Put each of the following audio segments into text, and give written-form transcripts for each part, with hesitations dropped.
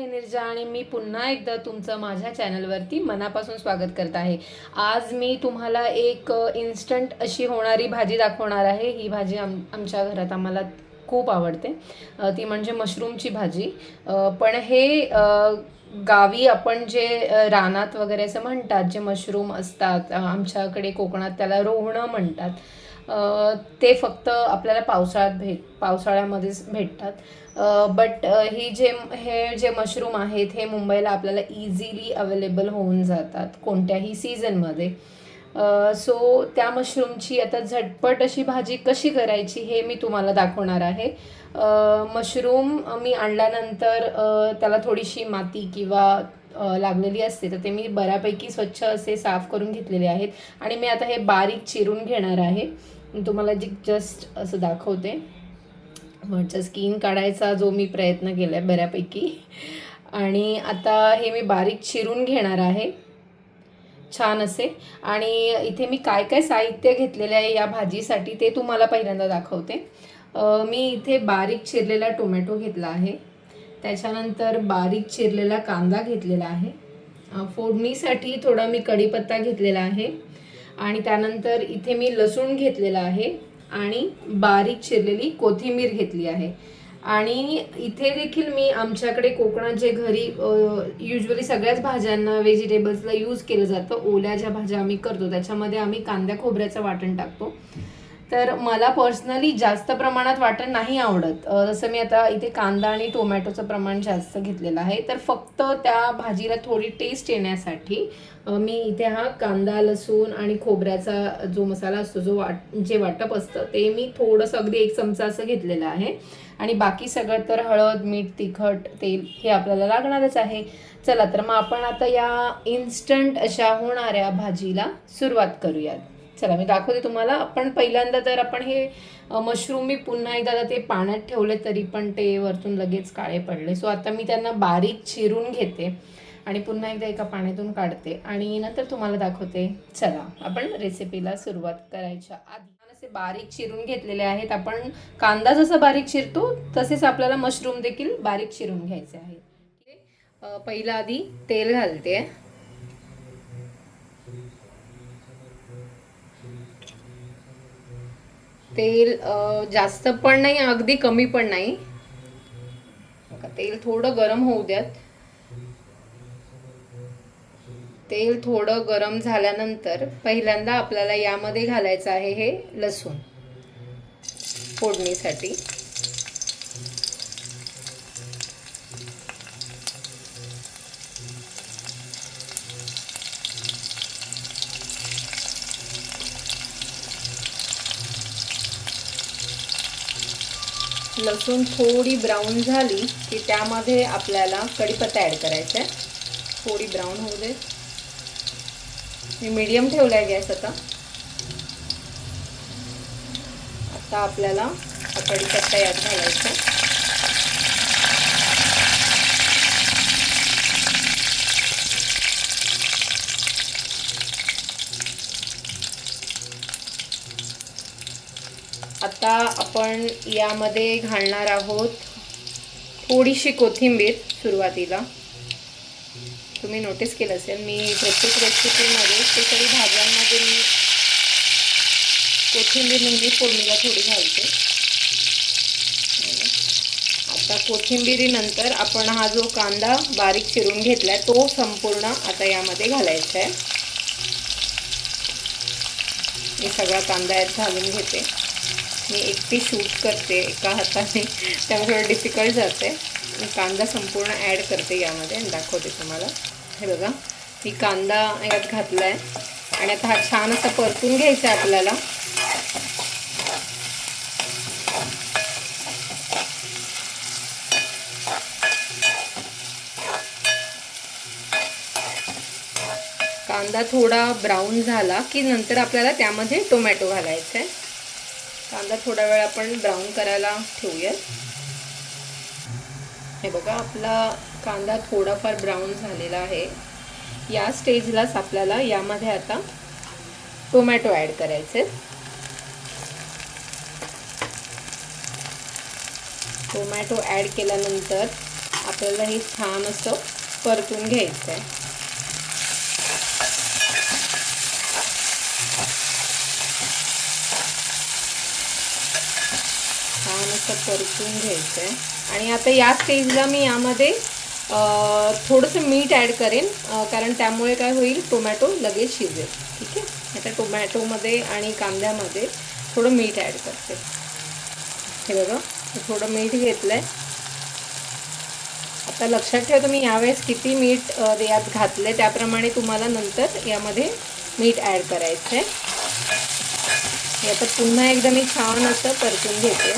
आहे निर्जा आणि मी पुन्हा एकदा तुमचं माझ्या चॅनलवरती मनापासून स्वागत करत आहे। आज मी तुम्हाला एक इन्स्टंट अशी होणारी भाजी दाखवणार आहे। ही भाजी आमच्या घरात आम्हाला खूप आवडते। ती म्हणजे मशरूमची भाजी। पण हे गावी आपण जे रानात वगैरे असं म्हणतात, जे मशरूम असतात, आमच्याकडे कोकणात त्याला रोहणं म्हणतात। ते फक्त आपल्याला पावसाळ्यामध्येच भेटतात। बट हे जे मशरूम आहेत हे मुंबईला आपल्याला इझिली अवेलेबल होऊन जातात कोणत्याही सीझनमध्ये। सो त्या मशरूमची आता झटपट अशी भाजी कशी करायची हे मी तुम्हाला दाखवणार आहे। मशरूम मी आणल्यानंतर त्याला थोडीशी माती किंवा लागलेली असते, तर ते मी बऱ्यापैकी स्वच्छ असे साफ करून घेतलेले आहेत आणि मी आता हे बारीक चिरून घेणार आहे। तुम्हाला जस्ट असं दाखवते। वरचं स्किन काढायचा जो मी प्रयत्न केला आहे बऱ्यापैकी। आणि आता हे मी बारीक चिरून घेणार आहे छान असे। आणि इथे मी काय काय साहित्य घेतलेले आहे या भाजीसाठी ते तुम्हाला पहिल्यांदा दाखवते। मी इथे बारीक चिरलेला टोमॅटो घेतला आहे, त्याच्यानंतर बारीक चिरलेला कांदा घेतलेला आहे, फोडणीसाठी थोडा मी कढीपत्ता घेतलेला आहे, आणि त्यानंतर इथे मी लसूण घेतलेला आहे आणि बारीक चिरलेली कोथिंबीर घेतली आहे। आणि इथे देखील मी आमच्याकडे कोकणात जे घरी युजली सगळ्याच भाज्यांना व्हेजिटेबल्सला यूज केलं जातं, ओल्या ज्या भाज्या आम्ही करतो त्याच्यामध्ये आम्ही कांद्या खोबऱ्याचं वाटण टाकतो। तर मला पर्सनली जास्त प्रमाणात वाटण नाही आवडत, जसं मी आता इथे कांदा आणि टोमॅटोचं प्रमाण जास्त घेतलेलं आहे। तर फक्त त्या भाजीला थोडी टेस्ट येण्यासाठी मी इथे हा कांदा लसूण आणि खोबऱ्याचा जो मसाला असतो, जे वाटप असतं ते मी थोडंसं अगदी 1 चमचा असं घेतलेलं आहे। आणि बाकी सगळं तर हळद मीठ तिखट तेल हे आपल्याला लागणारच आहे। चला तर मग आपण आता या इन्स्टंट अशा होणाऱ्या भाजीला सुरुवात करूयात। चला मी दाखवते तुम्हाला। आपण पहिल्यांदा तर आपण हे मशरूम मी पुन्हा एकदा ते पाण्यात ठेवले तरी पण ते वरतून लगेच काळे पडले। सो आता मी त्यांना बारीक चिरून घेते आणि पुन्हा एकदा एका पाण्यातून काढते आणि नंतर तुम्हाला दाखवते। चला आपण रेसिपीला सुरुवात करायच्या आधी असे बारीक चिरून घेतलेले आहेत। आपण कांदा जसा बारीक चिरतो तसेच आपल्याला मशरूम देखील बारीक चिरून घ्यायचे आहे। पहिला आधी तेल घालते। तेल जास्त पण नाही अगदी कमी पण नाही, तेल थोडं गरम होऊ द्यात। तेल थोडं गरम झाल्यानंतर पहिल्यांदा आपल्याला यामध्ये घालायचं आहे हे लसूण फोडणीसाठी। लसूण थोडी ब्राऊन झाली की त्यामध्ये आपल्याला कढीपत्ता ॲड करायचा आहे। थोडी ब्राऊन होऊ दे। मी मीडियम ठेवला आहे गॅस आता आपल्याला कढीपत्ता यात घालायचा। आता आपण यामध्ये घालणार आहोत थोडीशी कोथिंबीर। सुरुवातीला तुम्ही नोटीस केलं असेल मी प्रत्येक रेसिपीमध्ये स्पेशली भाज्यांमध्ये मी कोथिंबीर म्हणजे फोडणीला थोडी घालते। आता कोथिंबीरीनंतर आपण हा जो कांदा बारीक चिरून घेतलाय तो संपूर्ण आता यामध्ये घालायचा आहे। मी सगळा कांदा यात घालून घेते। मी एकटी शूट करते एका हाताने, त्यामुळे थोडं डिफिकल्ट जाते। मी कांदा संपूर्ण ॲड करते यामध्ये आणि दाखवते तुम्हाला। हे बघा मी कांदा यात घातला आहे आणि आता हा छान असा परतून घ्यायचा आहे आपल्याला। कांदा थोडा ब्राऊन झाला की नंतर आपल्याला त्यामध्ये टोमॅटो घालायचा आहे। कांदा थोडा वेळ आपण ब्राऊन करायला ठेवूया। हे बघा आपला कांदा थोडाफार ब्राऊन झालेला आहे। या स्टेजलाच आपल्याला यामध्ये आता टोमॅटो ॲड करायचे। टोमॅटो ॲड केल्यानंतर आपल्याला हे छान असं परतून घ्यायचं आहे. छान असं परतून घ्यायचं आहे. आणि आता या स्टेजला मी यामध्ये थोडंसं मीठ ॲड करेन, कारण त्यामुळे काय होईल, टोमॅटो लगेच शिजेल. ठीक आहे. आता टोमॅटोमध्ये आणि कांद्यामध्ये थोडं मीठ ॲड करते. हे बघा, थोडं मीठ घेतलं आहे. आता लक्षात ठेवा, तुम्ही यावेळेस किती मीठ यात घातले त्याप्रमाणे तुम्हाला नंतर यामध्ये मीठ ॲड करायचं आहे. हे आता पुन्हा एकदा मी छान असं परतून घेते.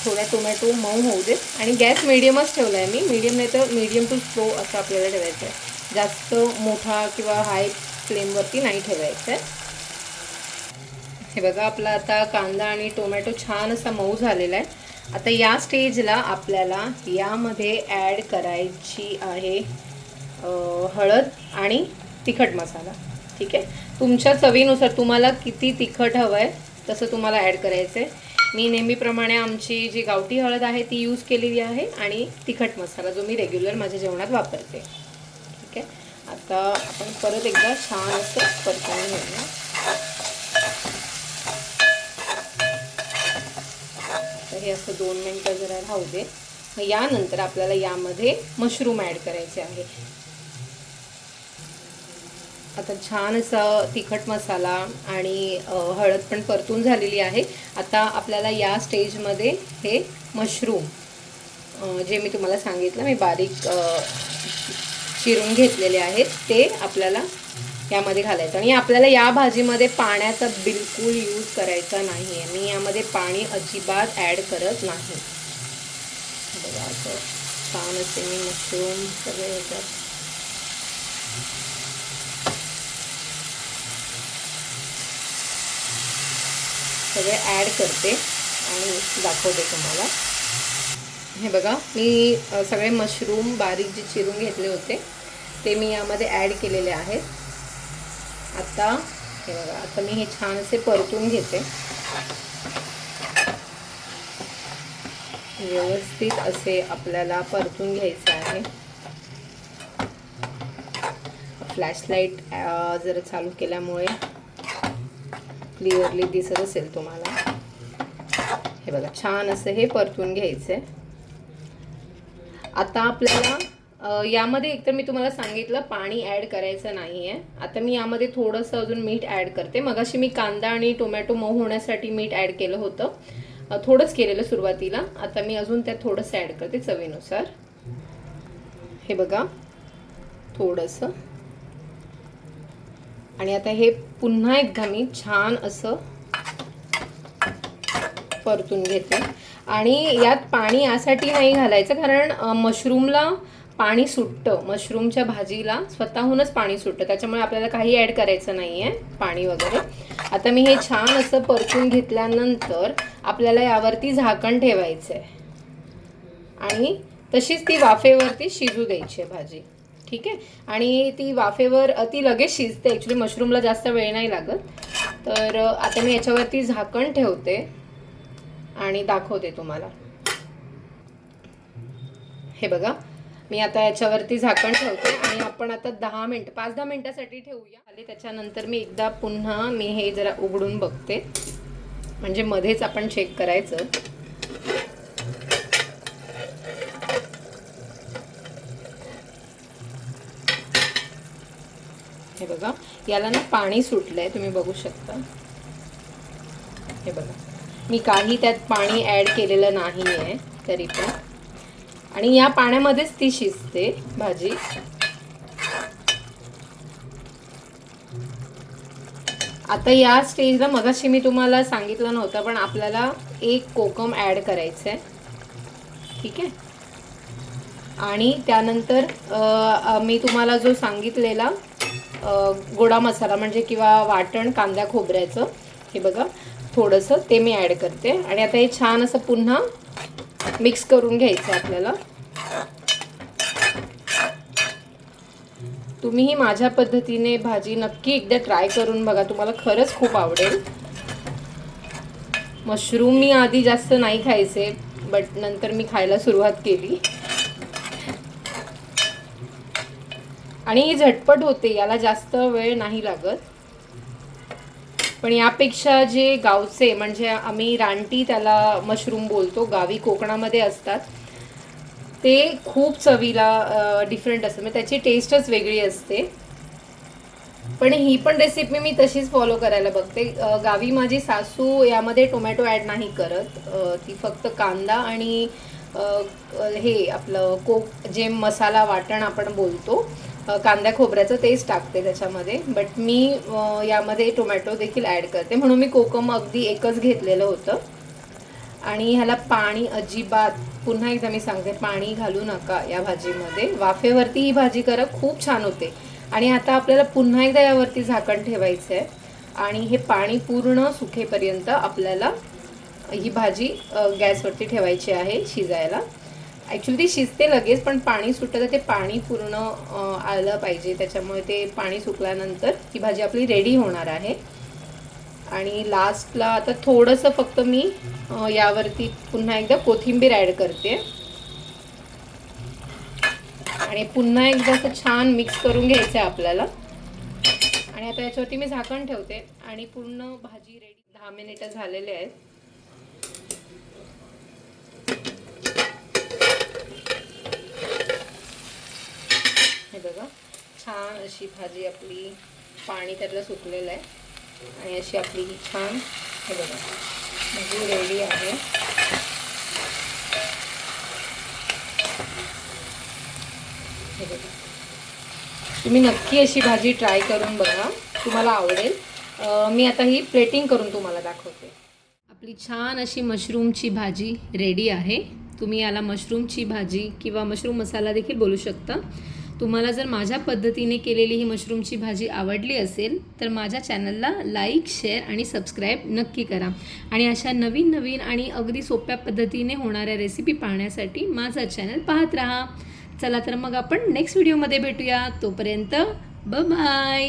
थोडा टोमॅटो मऊ होऊ दे. आणि गॅस मिडियमच ठेवला आहे मी, मिडियम नाही तर मिडियम टू स्लो असं आपल्याला ठेवायचं आहे. जास्त मोठा किंवा हाय फ्लेमवरती नाही ठेवायचं आहे. हे बघा, आपला आता कांदा आणि टोमॅटो छान असा मऊ झालेला आहे. आता या स्टेजला आपल्याला यामध्ये ॲड करायची आहे हळद आणि तिखट मसाला. ठीक आहे. तुमच्या चवीनुसार तुम्हाला किती तिखट हवं आहे तसं तुम्हाला ॲड करायचं आहे. मी नेहमीप्रमाणे आमची जी गावठी हळद आहे ती यूज केलेली आहे आणि तिखट मसाला जो मी रेग्युलर माझ्या जेवणात वापरते. ठीक आहे. आता आपण परत एकदा छान असं परतून घेऊया. तर हे असं 2 मिनिटं जरा राहू दे. मग यानंतर आपल्याला यामध्ये मशरूम ॲड करायचे आहे. आता छान असं तिखट मसाला आणि हळद पण परतून झालेली आहे. आता आपल्याला या स्टेजमध्ये हे मशरूम जे मी तुम्हाला सांगितलं मी बारीक चिरून घेतलेले आहेत ते आपल्याला यामध्ये घालायचं. आणि आपल्याला या भाजीमध्ये पाण्याचा बिलकुल यूज करायचा नाही आहे. मी यामध्ये पाणी अजिबात ॲड करत नाही. बघा, असं छान असे मी मशरूम सगळे ह्याच्यात सगळे ॲड करते आणि दाखवते तुम्हाला. हे बघा, मी सगळे मशरूम बारीक जे चिरून घेतले होते ते मी यामध्ये ॲड केलेले आहेत. आता हे बघा, आता मी हे छान असे परतून घेते. व्यवस्थित असे आपल्याला परतून घ्यायचं आहे. फ्लॅशलाईट जर चालू केल्यामुळे क्लिअरली दिसत असेल तुम्हाला. हे बघा, छान असं हे परतून घ्यायचं आहे. आता आपल्याला यामध्ये एकतर मी तुम्हाला सांगितलं पाणी ॲड करायचं नाही आहे. आता मी यामध्ये थोडंसं अजून मीठ ॲड करते. मगाशी मी कांदा आणि टोमॅटो मऊ होण्यासाठी मीठ ॲड केलं होतं, थोडंच केलेलं सुरुवातीला. आता मी अजून त्यात थोडंसं ॲड करते चवीनुसार. हे बघा, थोडंसं. आणि आता हे पुन्हा एकदा मी छान असं परतून घेते. आणि यात पाणी यासाठी नाही घालायचं कारण मशरूमला पाणी सुटतं, मशरूमच्या भाजीला स्वतःहूनच पाणी सुटतं, त्याच्यामुळे आपल्याला काही ॲड करायचं नाही आहे पाणी वगैरे. आता मी हे छान असं परतून घेतल्यानंतर आपल्याला यावरती झाकण ठेवायचं आहे आणि तशीच ती वाफेवरती शिजू द्यायची आहे भाजी. ठीक आहे. आणि ती वाफेवर ती लगेच शिजते, ॲक्च्युली मशरूमला जास्त वेळ नाही लागत. तर आता मी याच्यावरती झाकण ठेवते आणि दाखवते तुम्हाला. हे बघा, मी आता याच्यावरती झाकण ठेवते आणि आपण आता 5-10 मिनिटासाठी ठेवूया. आणि त्याच्यानंतर मी एकदा पुन्हा मी हे जरा उघडून बघते, म्हणजे मध्येच आपण चेक करायचं. हे बघा, याला ना पाणी सुटलंय, तुम्ही बघू शकता. हे बघा, मी काही त्यात पाणी ॲड केलेलं नाही आहे तरी पण, आणि या पाण्यामध्येच ती शिजते भाजी. आता या स्टेजला मगाशी मी तुम्हाला सांगितलं नव्हतं, पण आपल्याला 1 कोकम ॲड करायचं आहे. ठीक आहे. आणि त्यानंतर मी तुम्हाला जो सांगितलेला गोडा मसाला म्हणजे किंवा वाटण कांदा खोबऱ्याचं, हे बघा थोडंसं ते मी ॲड करते. आणि आता हे छान असं पुन्हा मिक्स करून घ्यायचं आपल्याला. तुम्हीही माझ्या पद्धतीने भाजी नक्की एकदा ट्राय करून बघा, तुम्हाला खरंच खूप आवडेल. मशरूम मी आधी जास्त नाही खायचे, बट नंतर मी खायला सुरुवात केली. आणि ही झटपट होते, याला जास्त वेळ नाही लागत. पण यापेक्षा जे गावचे म्हणजे आम्ही रानटी त्याला मशरूम बोलतो, गावी कोकणामध्ये असतात, ते खूप चवीला डिफरंट असतं, म्हणजे त्याची टेस्टच वेगळी असते. पण ही पण रेसिपी मी तशीच फॉलो करायला बघते. गावी माझी सासू यामध्ये टोमॅटो ॲड नाही करत. ती फक्त कांदा आणि हे आपलं जे मसाला वाटण आपण बोलतो, कांदा खोबऱ्याचं तेच टाकते त्याच्यामध्ये. बट मी यामध्ये टोमॅटो देखील ॲड करते, म्हणून मी कोकम अगदी एकच घेतलेलं होतं. आणि ह्याला पाणी अजिबात, पुन्हा एकदा मी सांगते, पाणी घालू नका या भाजीमध्ये. वाफेवरती ही भाजी करा, खूप छान होते. आणि आता आपल्याला पुन्हा एकदा यावरती झाकण ठेवायचं आहे आणि हे पाणी पूर्ण सुकेपर्यंत आपल्याला ही भाजी गॅसवरती ठेवायची आहे शिजायला. ॲक्च्युली ती शिजते लगेच, पण पाणी सुटतं, तर ते पाणी पूर्ण आलं पाहिजे. त्याच्यामुळे ते पाणी सुकल्यानंतर ही भाजी आपली रेडी होणार आहे. आणि लास्टला आता थोडंसं फक्त मी यावरती पुन्हा एकदा कोथिंबीर ॲड करते आणि पुन्हा एकदा असं छान मिक्स करून घ्यायचं आहे आपल्याला. आणि आता याच्यावरती मी झाकण ठेवते आणि पूर्ण भाजी रेडी. 10 मिनिटं झालेले आहेत. हे बघा, छान अशी भाजी आपली, पाणी त्यातलं सुकलेलं आहे आणि अशी आपली ही छान, हे बघा, भाजी रेडी आहे. हे बघा, तुम्ही नक्की अशी भाजी ट्राय करून बघा, तुम्हाला आवडेल. मी आता ही प्लेटिंग करून तुम्हाला दाखवते. आपली छान अशी मशरूमची भाजी रेडी आहे. तुम्ही याला मशरूमची भाजी किंवा मशरूम मसाला देखील बोलू शकता. तुम्हाला जर माझ्या पद्धतीने केलेली ही मशरूमची भाजी आवडली असेल तर माझ्या चॅनलला लाईक, शेअर आणि सबस्क्राईब नक्की करा. आणि अशा नवीन नवीन आणि अगदी सोप्या पद्धतीने होणाऱ्या रेसिपी पाहण्यासाठी माझा चॅनल पाहत राहा. चला तर मग आपण नेक्स्ट व्हिडिओमध्ये भेटूया. तोपर्यंत बाय.